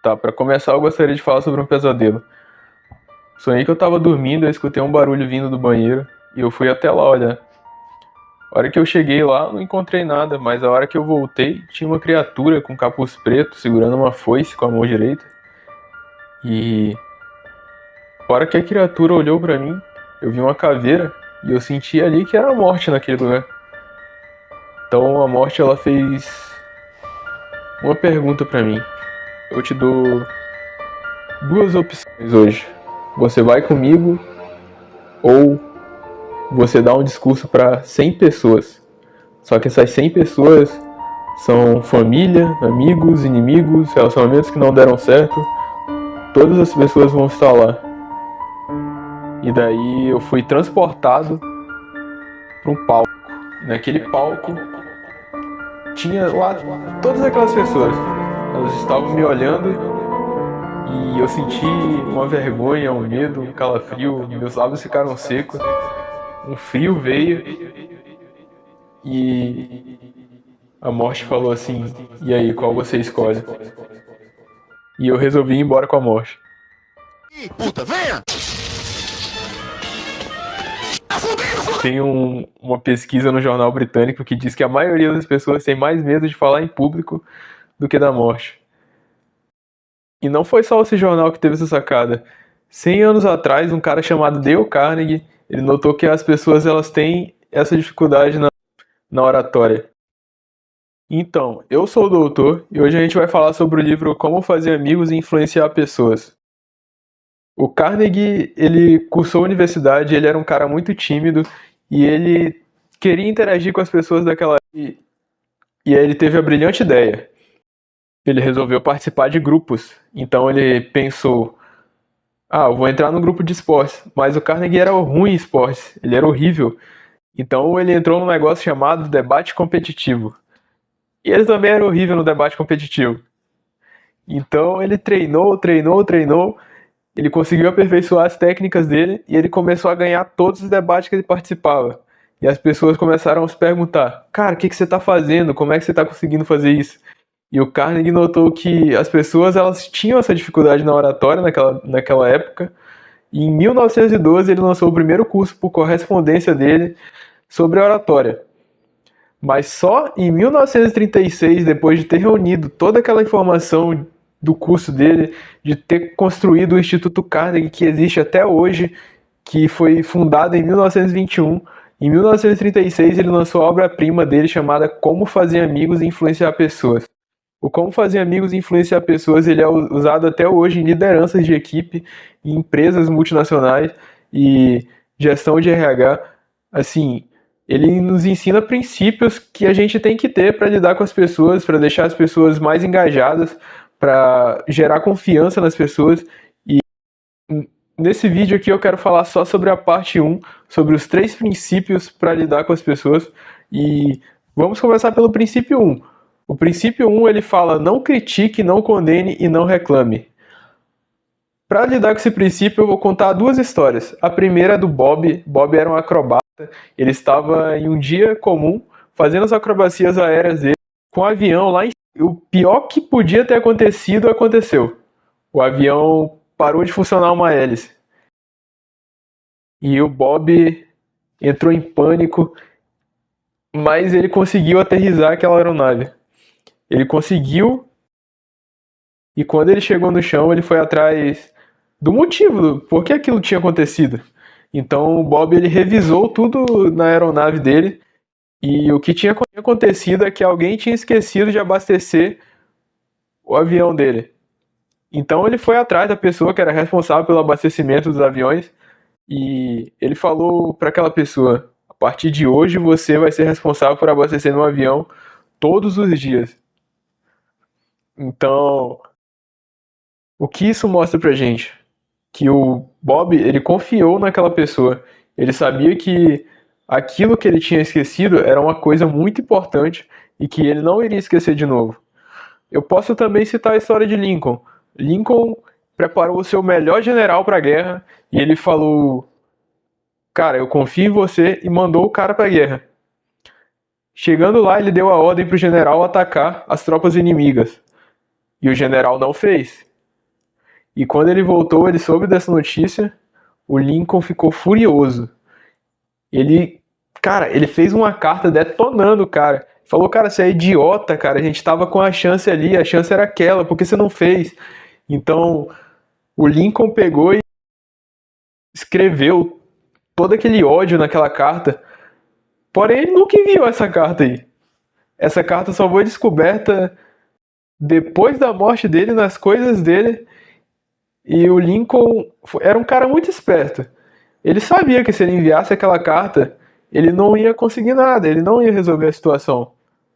Tá, pra começar eu gostaria de falar sobre um pesadelo. Sonhei que eu tava dormindo, eu escutei um barulho vindo do banheiro e eu fui até lá olhar. A hora que eu cheguei lá, não encontrei nada, mas a hora que eu voltei, tinha uma criatura com capuz preto segurando uma foice com a mão direita. E a hora que a criatura olhou pra mim, eu vi uma caveira e eu senti ali que era a morte naquele lugar. Então a morte ela fez uma pergunta pra mim. Eu te dou duas opções hoje. Você vai comigo ou você dá um discurso para 100 pessoas. Só que essas 100 pessoas são família, amigos, inimigos, relacionamentos que não deram certo. Todas as pessoas vão estar lá. E daí eu fui transportado para um palco. Naquele palco tinha lá todas aquelas pessoas. Elas estavam me olhando e eu senti uma vergonha, um medo, um calafrio. Meus lábios ficaram secos. Um frio veio e a morte falou assim: e aí, qual você escolhe? E eu resolvi ir embora com a morte. Puta, venha! Tem uma pesquisa no jornal britânico que diz que a maioria das pessoas tem mais medo de falar em público do que da morte. E não foi só esse jornal que teve essa sacada. 100 anos atrás, um cara chamado Dale Carnegie, ele notou que as pessoas elas têm essa dificuldade na oratória. Então, eu sou o doutor e hoje a gente vai falar sobre o livro Como Fazer Amigos e Influenciar Pessoas. O Carnegie, ele cursou a universidade, ele era um cara muito tímido e ele queria interagir com as pessoas daquela época. E aí ele teve a brilhante ideia. Ele resolveu participar de grupos. Então ele pensou: eu vou entrar no grupo de esportes. Mas o Carnegie era ruim em esportes, ele era horrível. Então ele entrou num negócio chamado debate competitivo. E ele também era horrível no debate competitivo. Então ele treinou. Ele conseguiu aperfeiçoar as técnicas dele e ele começou a ganhar todos os debates que ele participava. E as pessoas começaram a se perguntar: cara, o que você está fazendo? Como é que você está conseguindo fazer isso? E o Carnegie notou que as pessoas elas tinham essa dificuldade na oratória naquela época. E em 1912 ele lançou o primeiro curso por correspondência dele sobre oratória. Mas só em 1936, depois de ter reunido toda aquela informação do curso dele, de ter construído o Instituto Carnegie, que existe até hoje, que foi fundado em 1921, em 1936 ele lançou a obra-prima dele chamada Como Fazer Amigos e Influenciar Pessoas. O Como Fazer Amigos e Influenciar Pessoas ele é usado até hoje em lideranças de equipe, em empresas multinacionais e gestão de RH. Assim, ele nos ensina princípios que a gente tem que ter para lidar com as pessoas, para deixar as pessoas mais engajadas, para gerar confiança nas pessoas. E nesse vídeo aqui eu quero falar só sobre a parte 1, sobre os 3 princípios para lidar com as pessoas. E vamos começar pelo princípio 1. O princípio 1 ele fala: não critique, não condene e não reclame. Para lidar com esse princípio eu vou contar 2 histórias. A primeira é do Bob. Bob era um acrobata. Ele estava em um dia comum fazendo as acrobacias aéreas dele com o avião lá em cima. O pior que podia ter acontecido aconteceu. O avião parou de funcionar uma hélice. E o Bob entrou em pânico, mas ele conseguiu aterrissar aquela aeronave. Ele conseguiu, e quando ele chegou no chão, ele foi atrás do motivo, do por que aquilo tinha acontecido. Então o Bob ele revisou tudo na aeronave dele, e o que tinha acontecido é que alguém tinha esquecido de abastecer o avião dele. Então ele foi atrás da pessoa que era responsável pelo abastecimento dos aviões, e ele falou para aquela pessoa: a partir de hoje você vai ser responsável por abastecer meu avião todos os dias. Então, o que isso mostra pra gente? Que o Bob, ele confiou naquela pessoa. Ele sabia que aquilo que ele tinha esquecido era uma coisa muito importante e que ele não iria esquecer de novo. Eu posso também citar a história de Lincoln. Lincoln preparou o seu melhor general para a guerra e ele falou: cara, eu confio em você, e mandou o cara para a guerra. Chegando lá, ele deu a ordem para o general atacar as tropas inimigas. E o general não fez. E quando ele voltou, ele soube dessa notícia, o Lincoln ficou furioso. Ele fez uma carta detonando o cara. Falou, cara, você é idiota, cara. A gente tava com a chance ali, a chance era aquela, por que você não fez? Então, o Lincoln pegou e escreveu todo aquele ódio naquela carta. Porém, ele nunca enviou essa carta aí. Essa carta só foi descoberta depois da morte dele, nas coisas dele. E o Lincoln era um cara muito esperto. Ele sabia que se ele enviasse aquela carta, ele não ia conseguir nada, ele não ia resolver a situação.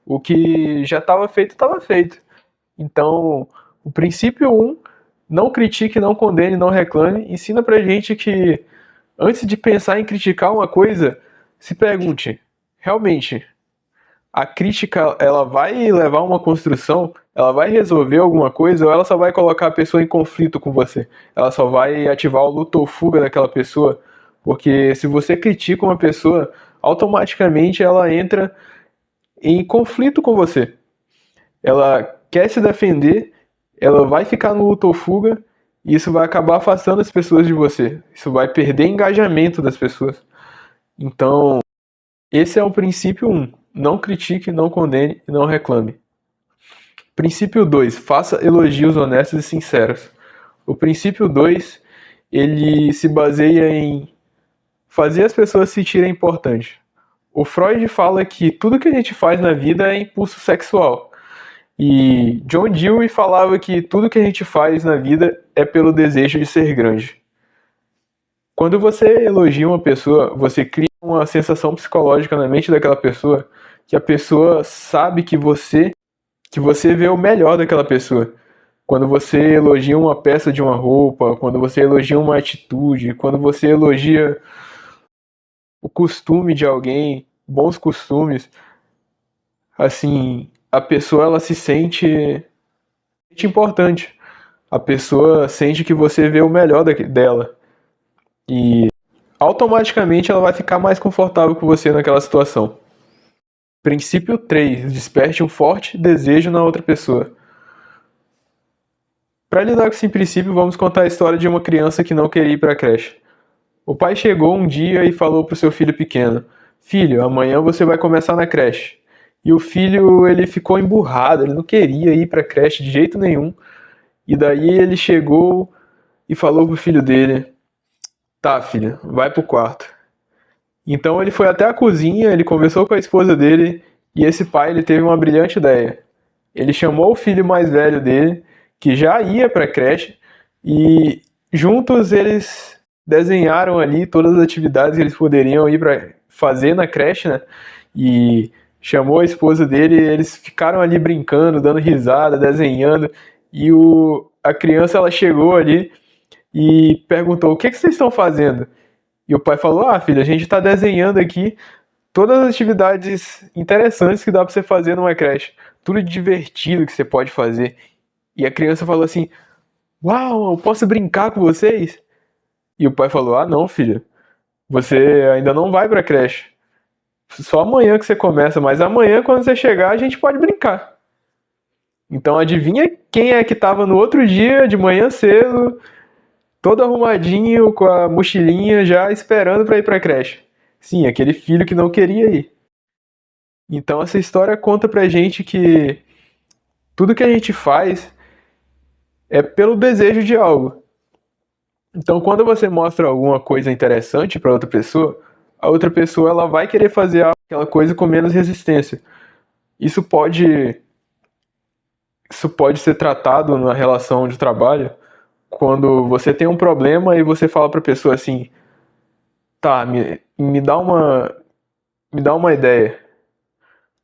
O que já estava feito, estava feito. Então, o princípio 1, não critique, não condene, não reclame, ensina pra gente que antes de pensar em criticar uma coisa, se pergunte, realmente, a crítica ela vai levar a uma construção, ela vai resolver alguma coisa ou ela só vai colocar a pessoa em conflito com você? Ela só vai ativar o luta ou fuga daquela pessoa? Porque se você critica uma pessoa, automaticamente ela entra em conflito com você. Ela quer se defender, ela vai ficar no luta ou fuga e isso vai acabar afastando as pessoas de você. Isso vai perder engajamento das pessoas. Então, esse é o princípio 1. Não critique, não condene e não reclame. Princípio 2. Faça elogios honestos e sinceros. O princípio 2, ele se baseia em fazer as pessoas se sentirem importantes. O Freud fala que tudo que a gente faz na vida é impulso sexual. E John Dewey falava que tudo que a gente faz na vida é pelo desejo de ser grande. Quando você elogia uma pessoa, você cria uma sensação psicológica na mente daquela pessoa, que a pessoa sabe que você vê o melhor daquela pessoa. Quando você elogia uma peça de uma roupa, quando você elogia uma atitude, quando você elogia o costume de alguém, bons costumes, assim, a pessoa ela se sente importante. A pessoa sente que você vê o melhor dela. E automaticamente ela vai ficar mais confortável com você naquela situação. Princípio 3. Desperte um forte desejo na outra pessoa. Para lidar com esse princípio, vamos contar a história de uma criança que não queria ir para a creche. O pai chegou um dia e falou para o seu filho pequeno: Filho, amanhã você vai começar na creche. E o filho ele ficou emburrado, ele não queria ir para a creche de jeito nenhum. E daí ele chegou e falou pro filho dele: Tá, filho, vai pro quarto. Então ele foi até a cozinha, ele conversou com a esposa dele e esse pai ele teve uma brilhante ideia. Ele chamou o filho mais velho dele, que já ia para a creche, e juntos eles desenharam ali todas as atividades que eles poderiam ir para fazer na creche, né? E chamou a esposa dele, e eles ficaram ali brincando, dando risada, desenhando, e a criança ela chegou ali e perguntou: O que vocês estão fazendo? E o pai falou: Filho, a gente está desenhando aqui todas as atividades interessantes que dá para você fazer numa creche. Tudo divertido que você pode fazer. E a criança falou assim: Uau, eu posso brincar com vocês? E o pai falou: Não, filho, você ainda não vai para a creche. Só amanhã que você começa, mas amanhã quando você chegar a gente pode brincar. Então adivinha quem é que estava no outro dia, de manhã cedo, todo arrumadinho, com a mochilinha já esperando para ir para a creche? Sim, aquele filho que não queria ir. Então essa história conta pra gente que tudo que a gente faz é pelo desejo de algo. Então quando você mostra alguma coisa interessante para outra pessoa, a outra pessoa ela vai querer fazer aquela coisa com menos resistência. Isso pode ser tratado na relação de trabalho quando você tem um problema e você fala para a pessoa assim: Tá, me dá uma ideia.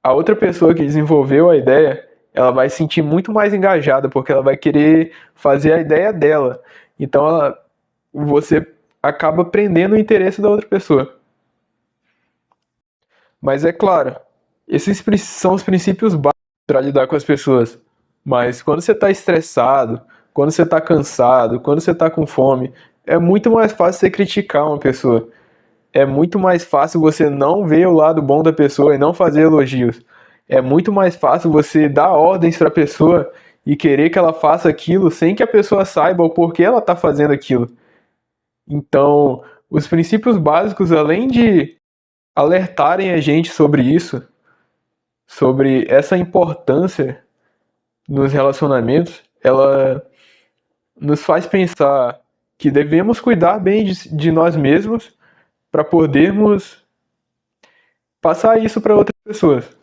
A outra pessoa que desenvolveu a ideia, ela vai se sentir muito mais engajada, porque ela vai querer fazer a ideia dela. Então você acaba prendendo o interesse da outra pessoa. Mas é claro, esses são os princípios básicos para lidar com as pessoas. Mas quando você está estressado, quando você está cansado, quando você está com fome, é muito mais fácil você criticar uma pessoa. É muito mais fácil você não ver o lado bom da pessoa e não fazer elogios. É muito mais fácil você dar ordens para a pessoa e querer que ela faça aquilo sem que a pessoa saiba o porquê ela está fazendo aquilo. Então, os princípios básicos, além de alertarem a gente sobre isso, sobre essa importância nos relacionamentos, ela nos faz pensar que devemos cuidar bem de nós mesmos para podermos passar isso para outras pessoas.